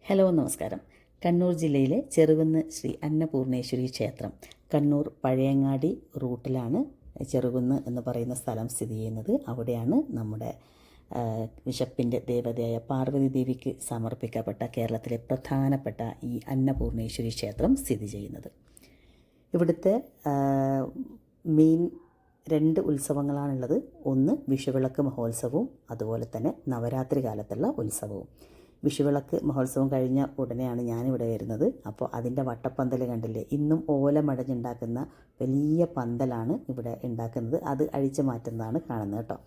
Hello നമസ്കാരം. കണ്ണൂർ ജില്ലയിലെ ചെറുകുന്ന് ശ്രീ അന്നപൂർണേശ്വരി ക്ഷേത്രം കണ്ണൂർ പഴയങ്ങാടി റൂട്ടിലാണ് ചെറുകുന്ന് എന്ന് പറയുന്ന സ്ഥലം സ്ഥിതി ചെയ്യുന്നത്. അവിടെയാണ് നമ്മുടെ വിശപ്പിൻ്റെ ദേവതയായ പാർവതി ദേവിക്ക് സമർപ്പിക്കപ്പെട്ട കേരളത്തിലെ പ്രധാനപ്പെട്ട ഈ അന്നപൂർണേശ്വരി ക്ഷേത്രം സ്ഥിതി ചെയ്യുന്നത്. ഇവിടുത്തെ മെയിൻ 2 ഉത്സവങ്ങളാണുള്ളത്. ഒന്ന് വിഷുവിളക്ക് മഹോത്സവവും അതുപോലെ തന്നെ നവരാത്രി കാലത്തുള്ള ഉത്സവവും. വിഷുവിളക്ക് മഹോത്സവം കഴിഞ്ഞ ഉടനെയാണ് ഞാനിവിടെ വരുന്നത്. അപ്പോൾ അതിൻ്റെ വട്ടപ്പന്തൽ കണ്ടില്ലേ, ഇന്നും ഓല മടഞ്ഞുണ്ടാക്കുന്ന വലിയ പന്തലാണ് ഇവിടെ ഉണ്ടാക്കുന്നത്. അത് അഴിച്ചു മാറ്റുന്നതാണ് കാണുന്നത് കേട്ടോ.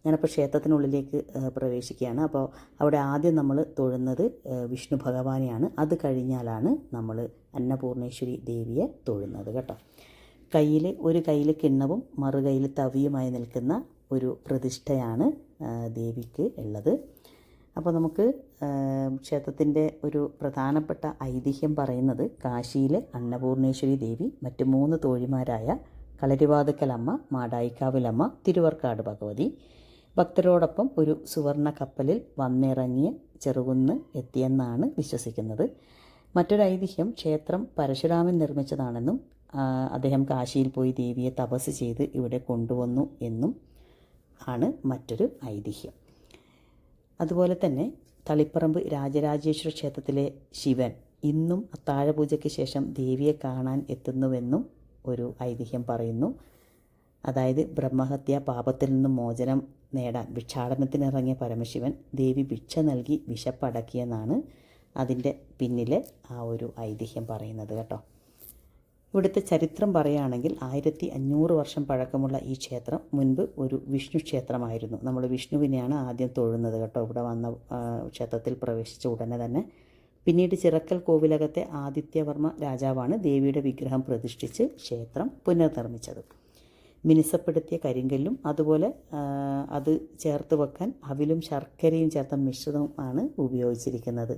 ഞാനപ്പോൾ ക്ഷേത്രത്തിനുള്ളിലേക്ക് പ്രവേശിക്കുകയാണ്. അപ്പോൾ അവിടെ ആദ്യം നമ്മൾ തൊഴുന്നത് വിഷ്ണു ഭഗവാനെയാണ്. അത് കഴിഞ്ഞാലാണ് നമ്മൾ അന്നപൂർണേശ്വരി ദേവിയെ തൊഴുന്നത് കേട്ടോ. ഒരു കയ്യിൽ കിണ്ണവും മറുകൈയിൽ തവിയുമായി നിൽക്കുന്ന ഒരു പ്രതിഷ്ഠയാണ് ദേവിക്ക് ഉള്ളത്. അപ്പോൾ നമുക്ക് ക്ഷേത്രത്തിൻ്റെ ഒരു പ്രധാനപ്പെട്ട ഐതിഹ്യം പറയുന്നത്, കാശിയിലെ അന്നപൂർണേശ്വരി ദേവി മറ്റ് 3 തോഴിമാരായ കളരിവാതുക്കലമ്മ, മാടായിക്കാവിലമ്മ, തിരുവർക്കാട് ഭഗവതി ഭക്തരോടൊപ്പം ഒരു സുവർണ കപ്പലിൽ വന്നിറങ്ങിയ ചെറുകുന്ന് എത്തിയെന്നാണ് വിശ്വസിക്കുന്നത്. മറ്റൊരു ഐതിഹ്യം ക്ഷേത്രം പരശുരാമൻ നിർമ്മിച്ചതാണെന്നും അദ്ദേഹം കാശിയിൽ പോയി ദേവിയെ തപസ് ചെയ്ത് ഇവിടെ കൊണ്ടുവന്നു എന്നും ആണ് മറ്റൊരു ഐതിഹ്യം. അതുപോലെ തന്നെ തളിപ്പറമ്പ് രാജരാജേശ്വര ക്ഷേത്രത്തിലെ ശിവൻ ഇന്നും അത്താഴപൂജയ്ക്ക് ശേഷം ദേവിയെ കാണാൻ എത്തുന്നുവെന്നും ഒരു ഐതിഹ്യം പറയുന്നു. അതായത് ബ്രഹ്മഹത്യ പാപത്തിൽ നിന്നും മോചനം നേടാൻ ഭിക്ഷാടനത്തിനിറങ്ങിയ പരമശിവൻ ദേവി ഭിക്ഷ നൽകി വിശപ്പടക്കിയെന്നാണ് അതിൻ്റെ പിന്നിലെ ആ ഒരു ഐതിഹ്യം പറയുന്നത് കേട്ടോ. ഇവിടുത്തെ ചരിത്രം പറയുകയാണെങ്കിൽ 1500 വർഷം പഴക്കമുള്ള ഈ ക്ഷേത്രം മുൻപ് ഒരു വിഷ്ണു ക്ഷേത്രമായിരുന്നു. നമ്മൾ വിഷ്ണുവിനെയാണ് ആദ്യം തൊഴുന്നത് കേട്ടോ. ഇവിടെ വന്ന ക്ഷേത്രത്തിൽ പ്രവേശിച്ച ഉടനെ തന്നെ. പിന്നീട് ചിറക്കൽ കോവിലകത്തെ ആദിത്യവർമ്മ രാജാവാണ് ദേവിയുടെ വിഗ്രഹം പ്രതിഷ്ഠിച്ച് ക്ഷേത്രം പുനർനിർമ്മിച്ചത്. മിനുസപ്പെടുത്തിയ കരിങ്കല്ലും അതുപോലെ അത് ചേർത്ത് വെക്കാൻ അവിലും ശർക്കരയും ചേർത്ത മിശ്രിതമാണ് ഉപയോഗിച്ചിരിക്കുന്നത്.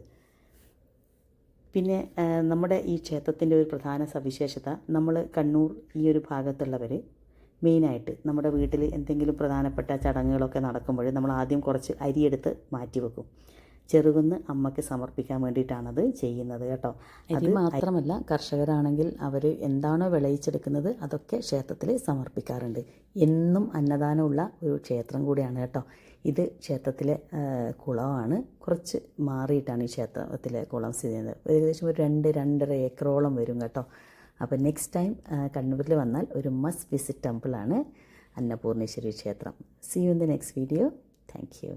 പിന്നെ നമ്മുടെ ഈ ക്ഷേത്രത്തിൻ്റെ ഒരു പ്രധാന സവിശേഷത, നമ്മൾ കണ്ണൂർ ഈ ഒരു ഭാഗത്തുള്ളവർ മെയിനായിട്ട് നമ്മുടെ വീട്ടിൽ എന്തെങ്കിലും പ്രധാനപ്പെട്ട ചടങ്ങുകളൊക്കെ നടക്കുമ്പോൾ നമ്മൾ ആദ്യം കുറച്ച് അരിയെടുത്ത് മാറ്റി വെക്കും. ചെറുകുന്ന് അമ്മയ്ക്ക് സമർപ്പിക്കാൻ വേണ്ടിയിട്ടാണത് ചെയ്യുന്നത് കേട്ടോ. അത് മാത്രമല്ല, കർഷകരാണെങ്കിൽ അവർ എന്താണോ വിളയിച്ചെടുക്കുന്നത് അതൊക്കെ ക്ഷേത്രത്തിൽ സമർപ്പിക്കാറുണ്ട്. എന്നും അന്നദാനമുള്ള ഒരു ക്ഷേത്രം കൂടിയാണ് കേട്ടോ. ഇത് ക്ഷേത്രത്തിലെ കുളമാണ്. കുറച്ച് മാറിയിട്ടാണ് ഈ ക്ഷേത്രത്തിലെ കുളം സ്ഥിതി ചെയ്യുന്നത്. ഏകദേശം ഒരു 2-2.5 ഏക്കറോളം വരും കേട്ടോ. അപ്പോൾ നെക്സ്റ്റ് ടൈം കണ്ണൂരിൽ വന്നാൽ ഒരു മസ്റ്റ് വിസിറ്റ് ടെമ്പിളാണ് അന്നപൂർണേശ്വരി ക്ഷേത്രം. See you in the next video. Thank U.